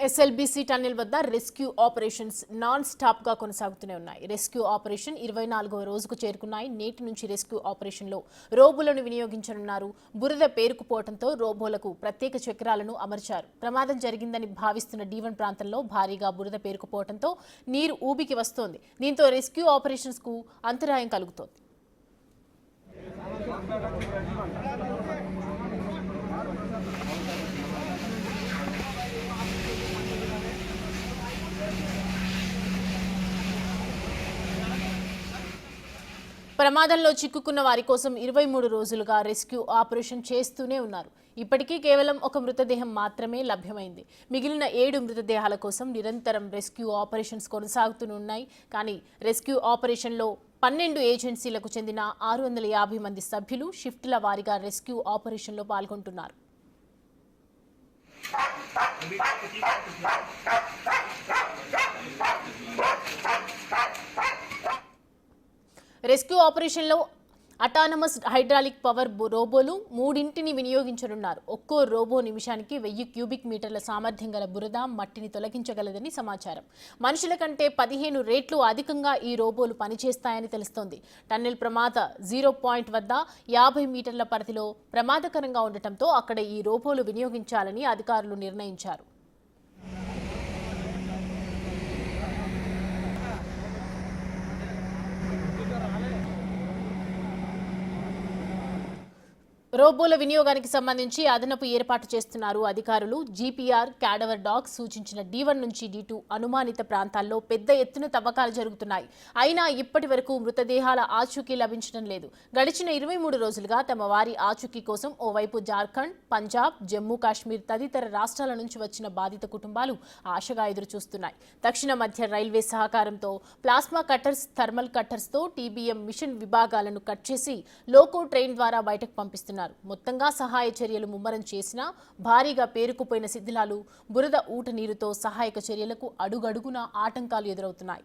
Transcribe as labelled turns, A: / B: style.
A: SLBC tunnel వద్ద rescue operations non stop గా కొనసాగుతూనే ఉన్నాయి. రెస్క్యూ ఆపరేషన్ 24వ రోజుకు చేరుకున్నాయి. నేటి నుంచి రెస్క్యూ ఆపరేషన్లో రోబోలను వినియోగించనున్నారు. బురద పేరుకుపోవడంతో రోబోలకు ప్రత్యేక చక్రాలను అమర్చారు. ప్రమాదం జరిగిందని భావిస్తున్న D1 ప్రాంతంలో భారీగా బురద పేరుకుపోవడంతో నీరు ఊబికి వస్తోంది. దీంతో రెస్క్యూ ఆపరేషన్స్ కు అంతరాయం కలుగుతోంది. ప్రమాదంలో చిక్కుకున్న వారి కోసం 23 రోజులుగా రెస్క్యూ ఆపరేషన్ చేస్తూనే ఉన్నారు. ఇప్పటికీ కేవలం ఒక మృతదేహం మాత్రమే లభ్యమైంది. మిగిలిన 7 మృతదేహాల కోసం నిరంతరం రెస్క్యూ ఆపరేషన్స్ కొనసాగుతూనే ఉన్నాయి. కానీ రెస్క్యూ ఆపరేషన్లో 12 ఏజెన్సీలకు చెందిన 650 మంది సభ్యులు షిఫ్టుల వారీగా రెస్క్యూ ఆపరేషన్లో పాల్గొంటున్నారు. రెస్క్యూ ఆపరేషన్లో అటానమస్ హైడ్రాలిక్ పవర్ రోబోలు 3ని వినియోగించనున్నారు. ఒక్కో రోబో నిమిషానికి 1000 క్యూబిక్ మీటర్ల సామర్థ్యం గల బురద, మట్టిని తొలగించగలదని సమాచారం. మనుషుల కంటే 15 రెట్లు అధికంగా ఈ రోబోలు పనిచేస్తాయని తెలుస్తోంది. టన్నెల్ ప్రమాద 0 పాయింట్ వద్ద 50 మీటర్ల పరిధిలో ప్రమాదకరంగా ఉండటంతో అక్కడ ఈ రోబోలు వినియోగించాలని అధికారులు నిర్ణయించారు. రోబోల వినియోగానికి సంబంధించి అదనపు ఏర్పాటు చేస్తున్నారు అధికారులు. జీపీఆర్, క్యాడవర్ డాగ్స్ సూచించిన D1 నుంచి D2 అనుమానిత ప్రాంతాల్లో పెద్ద ఎత్తున తవ్వకాలు జరుగుతున్నాయి. అయినా ఇప్పటి వరకు మృతదేహాల ఆచూకీ లభించడం లేదు. గడిచిన 23 రోజులుగా తమ వారి ఆచూకీ కోసం ఓవైపు జార్ఖండ్, పంజాబ్, జమ్మూ కాశ్మీర్ తదితర రాష్ట్రాల నుంచి వచ్చిన బాధిత కుటుంబాలు ఆశగా ఎదురుచూస్తున్నాయి. దక్షిణ మధ్య రైల్వే సహకారంతో ప్లాస్మా కట్టర్స్, థర్మల్ కట్టర్స్తో TBM మిషన్ విభాగాలను కట్ చేసి లోకో ట్రైన్ ద్వారా బయటకు పంపిస్తున్నారు. మొత్తంగా సహాయ చర్యలు ముమ్మరం చేసినా భారీగా పేరుకుపోయిన శిథిలాలు, బురద ఊట నీరుతో సహాయక చర్యలకు అడుగడుగునా ఆటంకాలు ఎదురవుతున్నాయి.